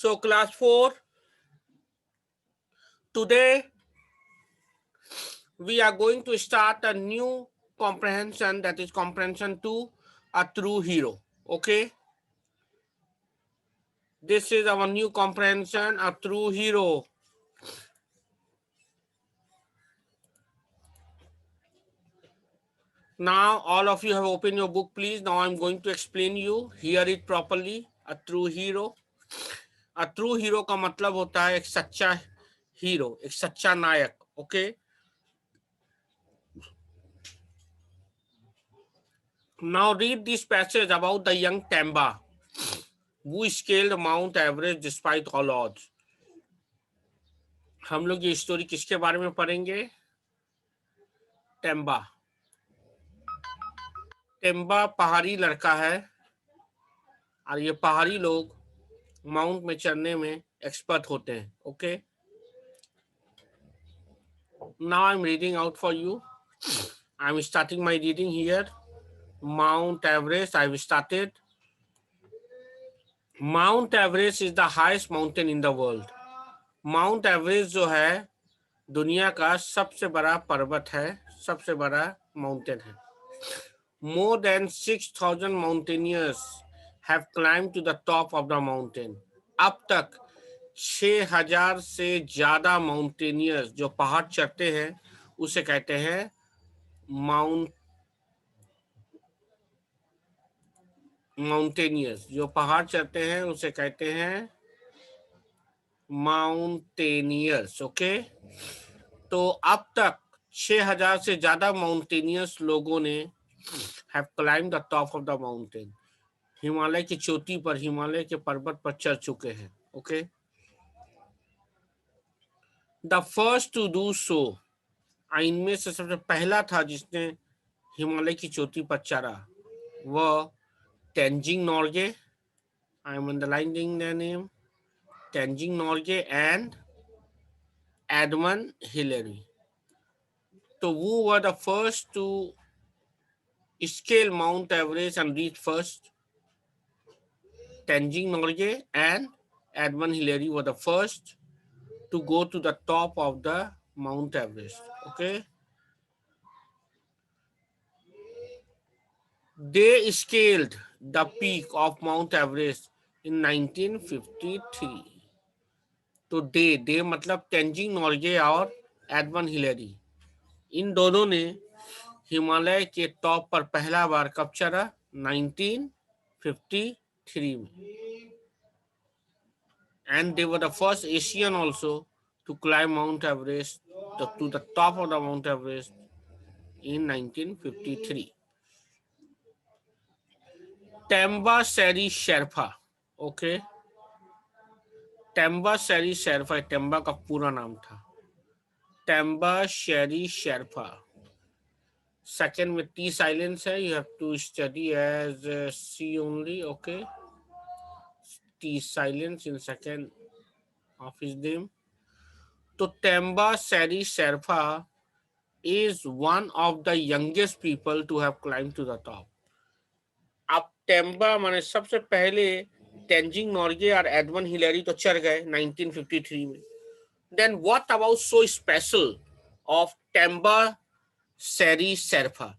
So class 4, today we are going to start a new comprehension, that is comprehension 2, a true hero. Okay, this is our new comprehension, a true hero. Now all of you have opened your book, please. Now I'm going to explain you, hear it properly. A true hero. A true hero का मतलब होता है एक सच्चा hero, एक सच्चा नायक. Okay, now read this passage about the young Tamba who scaled Mount Everest despite all odds. हम लोग ये स्टोरी किसके बारे में पढ़ेंगे? टेम्बा. टेम्बा पहाड़ी लड़का है और ये पहाड़ी लोग माउंट में चढ़ने में एक्सपर्ट होते हैं. Okay, now I am reading out for you. I am starting my reading here. Mount Everest, I have started. Mount Everest is the highest mountain in the world. Mount Everest जो है दुनिया का सबसे बड़ा पर्वत है, सबसे बड़ा माउंटेन है. More than 6,000 mountaineers have climbed to the top of the mountain. अब तक 6,000 से ज्यादा माउंटेनियर्स जो पहाड़ चढ़ते हैं उसे कहते हैं माउंटेनियर्स. जो पहाड़ चढ़ते हैं उसे कहते हैं माउंटेनियर्स. ओके, तो अब तक 6,000 से ज्यादा माउंटेनियर्स लोगों ने have climbed the top of the mountain. Himalaya की चोटी पर, हिमालय के पर्वत पर चढ़ चुके हैं. Okay, the first to do so, इनमें से सबसे पहला था जिसने हिमालय की चोटी पर चढ़ा, वह तेंजिंग नोर्गे. आई am underlining the name. Tenzing Norgay and Edmund Hillary. तो who were the first to scale Mount Everest and reach first? Tenzing Norgay and Edmund Hillary were the first to go to the top of the Mount Everest. Okay, they scaled the peak of Mount Everest in 1953. तो दे मतलब तेंजिंग नॉर्गे और Edmund Hillary, इन दोनों ने हिमालय के top पर पहला बार कब चढ़ा? 1953 में. And they were the first Asian also to climb Mount Everest, to the top of the Mount Everest in 1953. Temba Seri Sherpa. Okay, Temba Seri Sherpa, Temba का पूरा नाम था टेम्बा शेरी शेरपा. सेकेंड में टी साइलेंस है, you have to study as C only. Okay, T silence in second of his name. तो Temba Seri Sherpa is one of the youngest people to have climbed to the top. अब Temba माने सबसे पहले तेंजिंग नॉर्गे और Edmund Hillary तो चढ़ गए 1953 में. Then what about so special of Temba Seri Sherpa?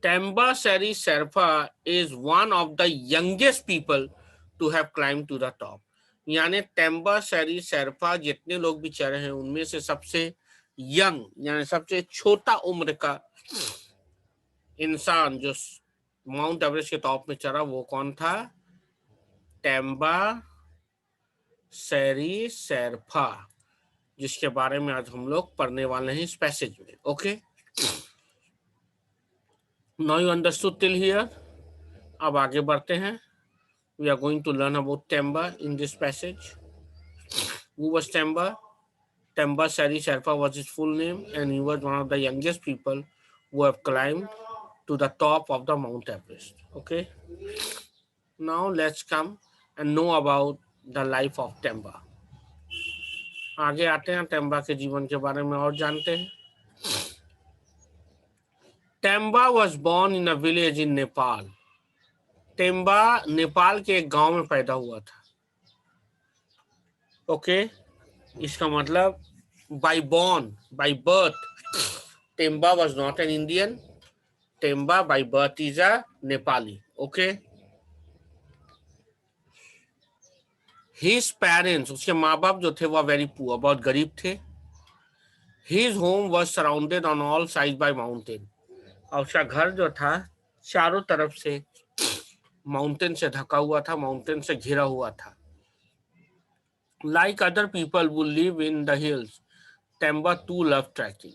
Temba Seri Sherpa is one of the youngest people to have climbed to the top. यानी टेम्बा शेरी शेरपा जितने लोग भी चढ़े हैं उनमें से सबसे यंग यानी सबसे छोटा उम्र का इंसान जो माउंट एवरेस्ट के टॉप में चढ़ा वो कौन था? टेम्बा शेरी शेरपा, जिसके बारे में आज हम लोग पढ़ने वाले हैं इस पैसेज में. Okay, now you understood till here. अब आगे बढ़ते हैं. We are going to learn about Temba in this passage. Who was Temba? Temba Seri Sherpa was his full name, and he was one of the youngest people who have climbed to the top of the Mount Everest. Okay, now let's come and know about the life of Temba. आगे आते हैं, Temba के जीवन के बारे में और जानते हैं. Temba was born in a village in Nepal. Temba Nepal के एक गांव में पैदा हुआ था. ओके, इसका मतलब by born, by birth Temba was not an Indian, Temba by birth is a Nepali. Okay, his parents, उसके माँ बाप जो थे वह वेरी पुअर, बहुत गरीब थे। His home was surrounded on all side by mountain, और उसका घर जो था चारों तरफ से माउंटेन से ढका हुआ था, माउंटेन से घिरा हुआ था। Like other people who live in the hills, Temba too love trekking.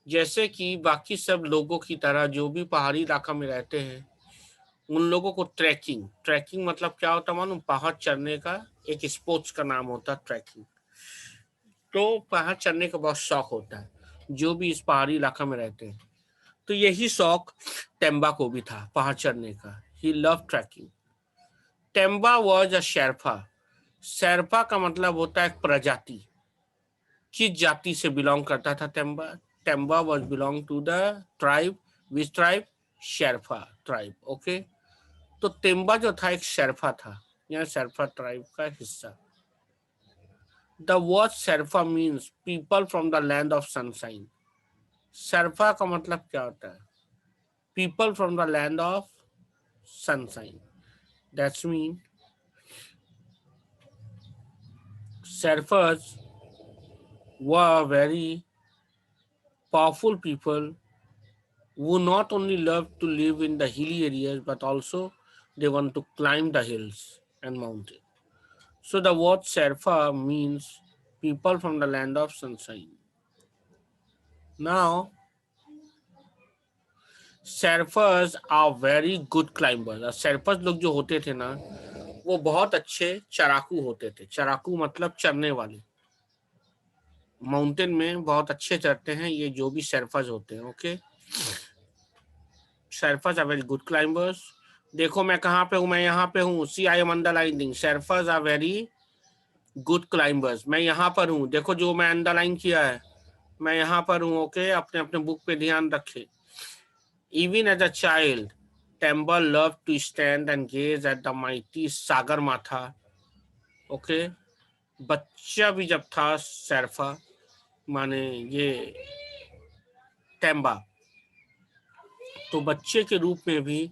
जैसे कि बाकी सब लोगों की तरह जो भी पहाड़ी इलाका में रहते हैं, उन लोगों को ट्रैकिंग, ट्रैकिंग मतलब क्या होता है मालूम? पहाड़ चढ़ने का एक स्पोर्ट्स का नाम होता है ट्रैकिंग। तो पहाड़ चढ़ने का बहुत शौक होता है जो भी इस पहाड़ी इलाका में रहते हैं। तो यही शौक टेम्बा को भी था, पहाड़ चढ़ने का। He love trekking. Temba was a Sherpa. Sherpa का मतलब होता है एक प्रजाति। किस जाति से बिलोंग करता था Temba? Temba was belong to the tribe, which tribe? Sherpa tribe. Okay, तो टेम्बा जो था एक शेरपा था, यह शेरपा ट्राइब का हिस्सा। The word Sherpa means people from the land of sunshine. Sherpa का मतलब क्या होता है? People from the land of sunshine. That's mean Sherpas were very powerful people who not only loved to live in the hilly areas but also they want to climb the hills and mountains. So the word Sherpa means people from the land of sunshine. Now, Sherpas are very good climbers. और Sherpas लोग जो होते थे ना, वो बहुत अच्छे चढ़ाकू होते थे। चढ़ाकू मतलब चढ़ने वाले, माउंटेन में बहुत अच्छे चढ़ते हैं ये जो भी शेरफाज होते हैं। Okay, Sherpas are very good climbers. देखो मैं कहाँ पे हूँ, मैं यहाँ पे हूँ। See I am underlining, Sherpas are very good climbers. मैं यहाँ पर हूँ, देखो जो मैं अंडरलाइन किया है, मैं यहाँ पर हूँ। ओके, अपने अपने बुक पे ध्यान रखें। Even as a child Temba love to stand and gaze at the mighty Sagar Matha. Okay, बच्चा भी जब था शेरफा माने ये टेम्बा, तो बच्चे के रूप में भी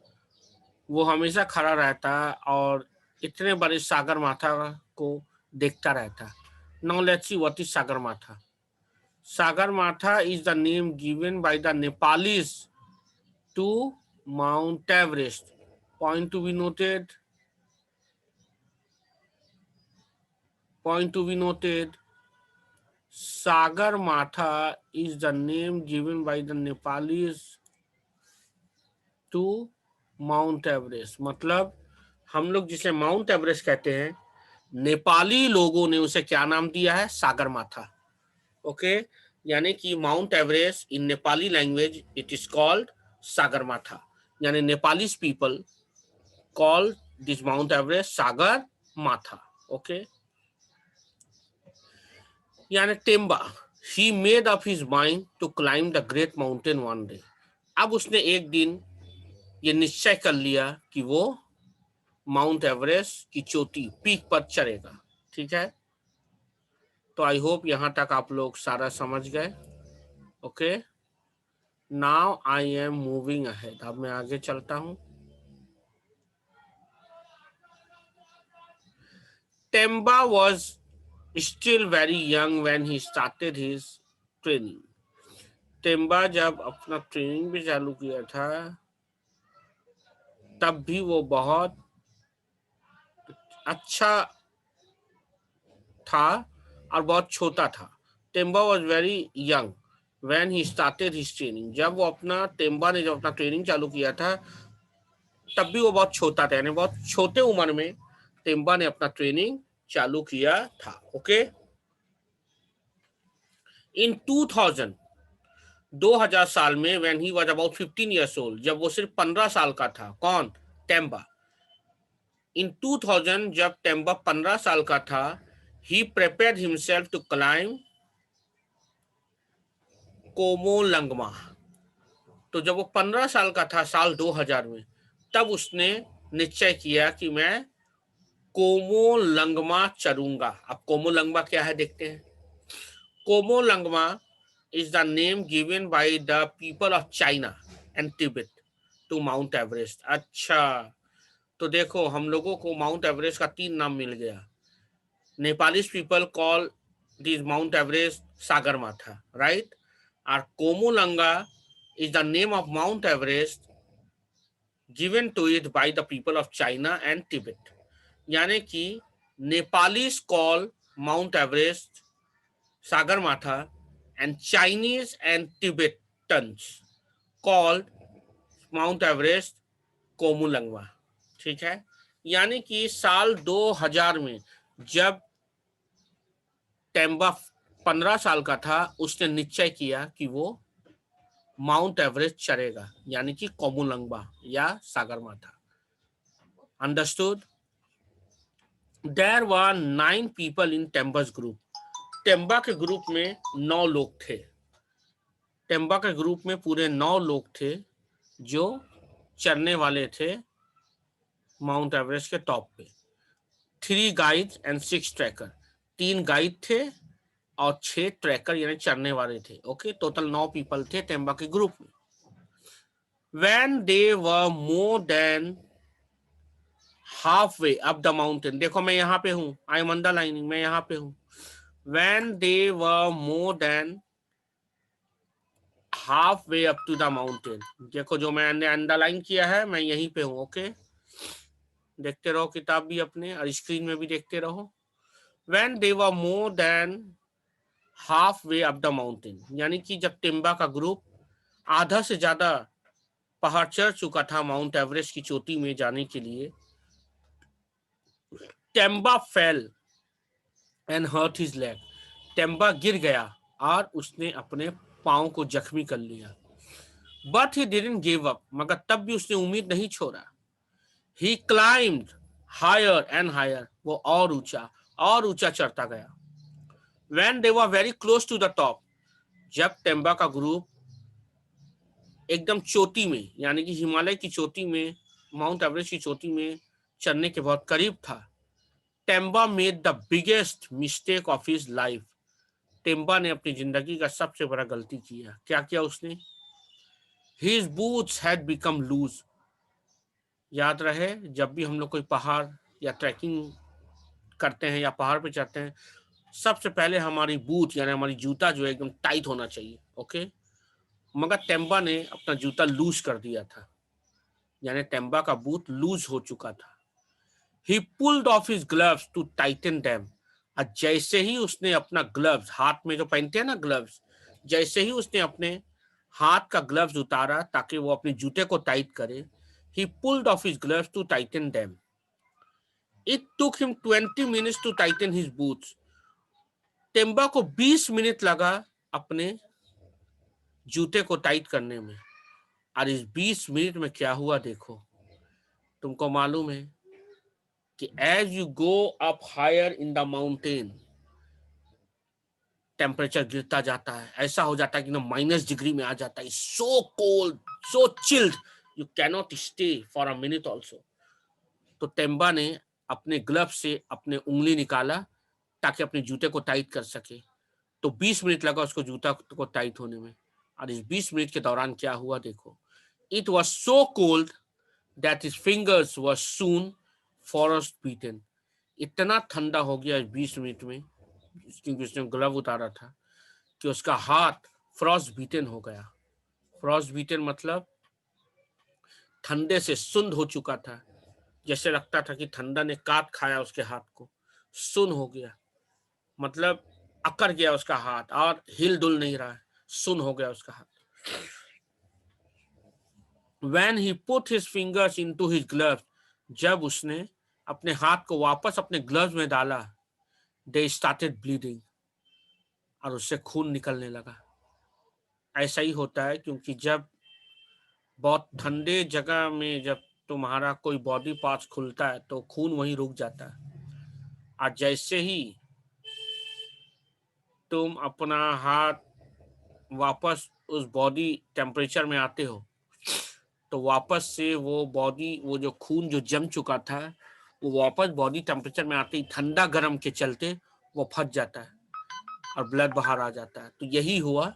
वो हमेशा खड़ा रहता और इतने बड़े सागर माथा को देखता रहता। Now let's see what is Sagar Matha. Sagar Matha is the name given by the Nepalese to Mount Everest. Point to be noted, point to be noted. Sagar Matha is the name given by the Nepalese to Mount Everest. मतलब हम लोग जिसे mount Everest कहते हैं, नेपाली लोगों ने उसे क्या नाम दिया है? सागर माथा। ओके, यानी कि Mount Everest in Nepali language it is called Sagar Matha. यानी Nepali people call this Mount Everest Sagar Matha. Okay, यानी Temba he made up his mind to climb the great mountain one day. अब उसने एक दिन ये निश्चय कर लिया कि वो माउंट एवरेस्ट की चोटी, पीक पर चढ़ेगा। ठीक है, तो आई होप यहां तक आप लोग सारा समझ गए। Okay, now I am moving ahead. अब मैं आगे चलता हूं। Temba was still very young when he started his training. Temba जब अपना ट्रेनिंग भी चालू किया था तब भी वो बहुत अच्छा था और बहुत छोटा था। Temba was very young when he started his training. जब वो अपना टेम्बा ने जब अपना ट्रेनिंग चालू किया था तब भी वो बहुत छोटा था, यानी बहुत छोटे उम्र में टेम्बा ने अपना ट्रेनिंग चालू किया था। ओके, इन 2000 साल में when he was about 15 years old, जब वो सिर्फ 15 साल का था। कौन? टेम्बा। इन 2000 जब टेम्बा 15 साल का था, ही प्रिपेयर्ड हिमसेल्फ टू क्लाइम कोमोलंगमा। तो जब वो 15 साल का था, साल 2000 में, तब उसने निश्चय किया कि मैं कोमोलंगमा चरुंगा। अब कोमोलंगमा क्या है देखते हैं। कोमोलंगमा is the name given by the people of China and Tibet to Mount Everest। अच्छा, तो देखो हम लोगों को माउंट एवरेस्ट का 3 नाम मिल गया। Nepalese people call this Mount Everest Sagarmatha, right. और कोमोलंगा is the name of Mount Everest given to it by the people of China and Tibet। यानी कि Nepalese call mount Everest Sagarmatha and Chinese and Tibetans called Mount Everest कोमुलंगवा। ठीक है, यानी कि साल 2000 में जब टेम्बा 15 साल का था, उसने निश्चय किया कि वो माउंट एवरेस्ट चढ़ेगा, यानी कि कोमुलंगवा या Sagarmatha. Understood. There were 9 people in Temba's group. Temba के ग्रुप में 9 लोग थे। टेम्बा के ग्रुप में पूरे 9 लोग थे जो चढ़ने वाले थे माउंट एवरेस्ट के टॉप पे। 3 गाइड्स एंड 6 ट्रैकर। 3 गाइड थे और 6 ट्रैकर यानी चढ़ने वाले थे। ओके, टोटल 9 पीपल थे टेम्बा के ग्रुप में। When they were more than halfway up the mountain, देखो मैं यहाँ पे हूँ, आई एम अंडरलाइनिंग, मैं यहाँ पे हूँ। When they were more than halfway up to the mountain, देखो जो मैंने अंडरलाइन किया है मैं यहीं पे हूँ। ओके, देखते रहो किताब भी अपने और स्क्रीन में भी देखते रहो। When they were more than halfway up the mountain, यानी कि जब टेम्बा का ग्रुप आधा से ज्यादा पहाड़ चढ़ चुका था माउंट एवरेस्ट की चोटी में जाने के लिए, Temba fell and hurt his leg. Temba गिर गया और उसने अपने पांव को जख्मी कर लिया। But he didn't give up, मगर तब भी उसने उम्मीद नहीं छोड़ा। ही क्लाइम्ड हायर एंड हायर, वो और ऊंचा चढ़ता गया। When they were very close to the top, जब टेम्बा का ग्रुप एकदम चोटी में यानी कि हिमालय की चोटी में, माउंट एवरेस्ट की चोटी में चढ़ने के बहुत करीब था, Temba made the biggest mistake of his life. Temba ने अपनी जिंदगी का सबसे बड़ा गलती किया। क्या किया उसने? His boots had become loose. याद रहे, जब भी हम लोग कोई पहाड़ या ट्रैकिंग करते हैं या पहाड़ पे चढ़ते हैं, सबसे पहले हमारी बूट यानी हमारी जूता जो है एकदम टाइट होना चाहिए। ओके, मगर टेम्बा ने अपना जूता लूज कर दिया था, यानी टेम्बा का बूट लूज हो चुका था। He pulled off his gloves to tighten them. और जैसे ही उसने अपना ग्लव्स, हाथ में जो पहनते हैं ना ग्लव्स, जैसे ही उसने अपने हाथ का ग्लव्स उतारा ताकि वो अपने जूते को टाइट करे, he pulled off his gloves to tighten them. It took him 20 minutes to tighten his boots. Temba को 20 मिनट लगा अपने जूते को टाइट करने में। और इस 20 मिनट में क्या हुआ देखो। तुमको मालूम है कि as you go up higher in the mountain, temperature गिरता जाता है, ऐसा हो जाता है कि ना -डिग्री में आ जाता है। So cold, so chilled, you cannot stay for a minute also. तो टेम्बा ने अपने ग्लव से अपने उंगली निकाला ताकि अपने जूते को टाइट कर सके। तो 20 मिनट लगा उसको जूता को टाइट होने में। और इस 20 मिनट के दौरान क्या हुआ देखो। It was so cold that his fingers were soon forest beaten. इतना ठंडा हो गया इस 20 मिनट में, क्योंकि उसने ग्लव उतारा था, कि उसका हाथ फ्रॉस्ट बीटन हो गया। फ्रॉस्ट बीटन मतलब ठंडे से सुन्न हो चुका था, जैसे लगता था कि ठंडा ने काट खाया उसके हाथ को। सुन्न हो गया मतलब अकड़ गया उसका हाथ और हिल डुल नहीं रहा है, सुन्न हो गया उसका हाथ। When he put his fingers into his gloves, जब उसने अपने हाथ को वापस अपने ग्लव्स में डाला, they started bleeding, और उससे खून निकलने लगा। ऐसा ही होता है, क्योंकि जब बहुत ठंडे जगह में जब तुम्हारा कोई बॉडी पार्ट खुलता है तो खून वहीं रुक जाता है। और जैसे ही तुम अपना हाथ वापस उस बॉडी टेम्परेचर में आते हो, तो वापस से वो बॉडी, वो जो खून जो जम चुका था, वो वापस बॉडी टेम्परेचर में आते ही ठंडा गर्म के चलते वो फट जाता है और ब्लड बाहर आ जाता है। तो यही हुआ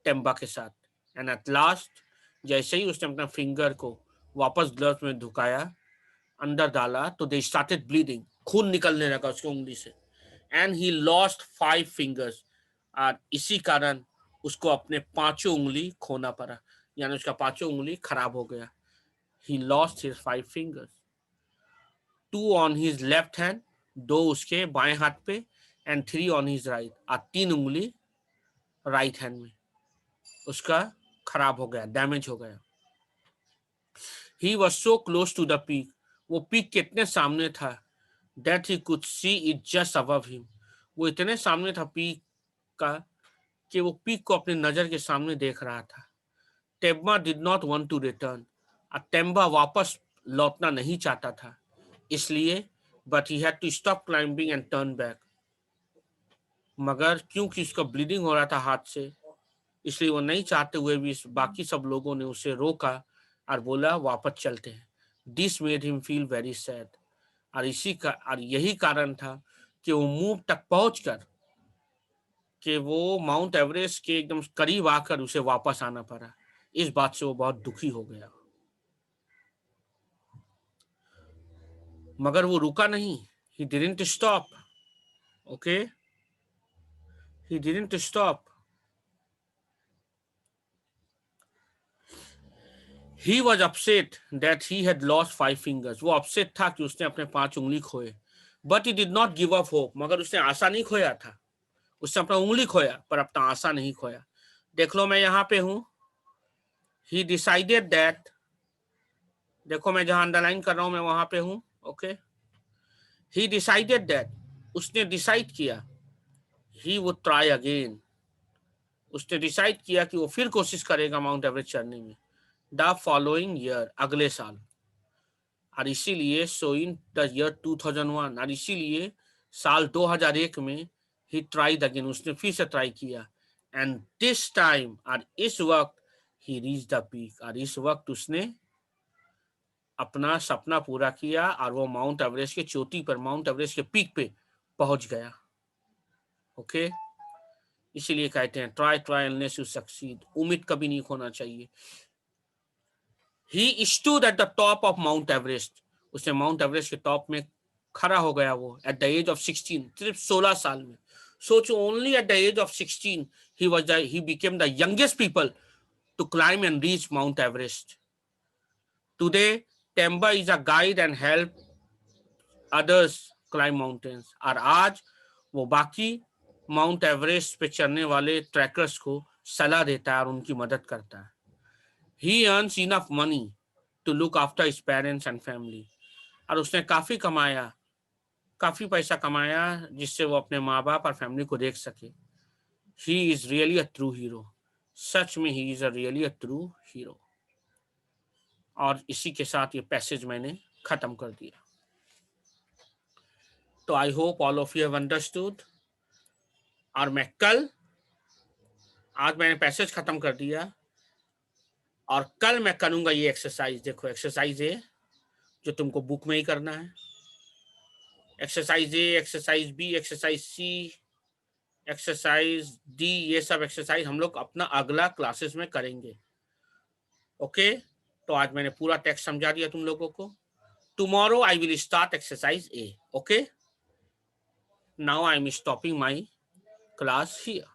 टेम्बा के साथ। एंड एट लास्ट जैसे ही उसने अपना फिंगर को वापस ग्लव्स में ढुकाया, अंदर डाला, तो दे स्टार्टेड ब्लीडिंग, खून निकलने लगा उसकी उंगली से। And he lost 5 fingers. और इसी कारण उसको अपने 5 उंगली खोना पड़ा, यानी उसका 5 उंगली खराब हो गया। He lost his 5 fingers, 2 on his left hand, 2 उसके बाएं हाथ पे, एंड 3 ऑन हिज राइट, और 3 उंगली राइट हैंड में उसका खराब हो गया, डैमेज हो गया। He was so close to the peak, वो पीक कितने सामने था, that he could see it just above him, वो इतने सामने था पीक का कि वो पीक को अपने नजर के सामने देख रहा था। Temba did not want to return, Temba वापस लौटना नहीं चाहता था, इसलिए but he had to stop climbing and turn back. मगर क्योंकि उसका ब्लीडिंग हो रहा था हाथ से, इसलिए वो नहीं चाहते हुए भी बाकी सब लोगों ने उसे रोका और बोला वापस चलते हैं। This made him feel very sad, और यही कारण था कि वो मुंह तक पहुंचकर कि वो माउंट एवरेस्ट के एकदम करीब आकर उसे वापस आना पड़ा। इस बात से वो बहुत दुखी हो गया। मगर वो रुका नहीं, he didn't stop, okay, he didn't stop. He was upset that he had lost 5 fingers, वो upset था कि उसने अपने 5 उंगली खोए। But he did not give up hope, मगर उसने आशा नहीं खोया था। उसने अपना उंगली खोया पर अपना आशा नहीं खोया। देख लो मैं यहाँ पे हूँ। He decided that, देखो मैं जहाँ अंडरलाइन कर रहा हूँ मैं वहां पे हूँ, ओके। He decided that, उसने डिसाइड किया, he would try again, उसने डिसाइड किया कि वो फिर कोशिश करेगा माउंट एवरेस्ट चढ़ने में द फॉलोइंग ईयर, अगले साल। और इसीलिए सो इन द ईयर 2001, और इसीलिए साल 2001 में ही ट्राइड अगेन, उसने फिर से ट्राई किया। एंड दिस टाइम, और इस वक्त, ही रीच द पीक, और इस वक्त उसने अपना सपना पूरा किया और वो माउंट एवरेस्ट के चोटी पर, माउंट एवरेस्ट के पीक पे पहुंच गया, ओके। इसीलिए कहते हैं try try unless you succeed, उम्मीद कभी नहीं खोना चाहिए। He stood at the top of Mount Everest, उसने माउंट एवरेस्ट के टॉप में खड़ा हो गया वो at the age of 16, सिर्फ 16 साल में। सोचो, only at the age of 16 he became the youngest people to climb and reach Mount Everest. Today Temba is a guide and help others climb mountains, और आज वो बाकी माउंट एवरेस्ट पे चढ़ने वाले ट्रैकर्स को सलाह देता है और उनकी मदद करता है। He earns enough money to look after his parents and family, और उसने काफी पैसा कमाया जिससे वो अपने माँ बाप और फैमिली को देख सके। He is really a true hero, सच में he is a really a true hero। और इसी के साथ ये पैसेज मैंने खत्म कर दिया। तो I hope all of you have understood. और मैं आज मैंने पैसेज खत्म कर दिया, और कल मैं करूंगा ये एक्सरसाइज। देखो एक्सरसाइज ए जो तुमको बुक में ही करना है, exercise A, exercise B, exercise C, exercise D, ये सब एक्सरसाइज हम लोग अपना अगला क्लासेस में करेंगे, ओके। तो आज मैंने पूरा टेक्स्ट समझा दिया तुम लोगों को। Tomorrow I will start exercise A, okay. Now I am stopping my class here.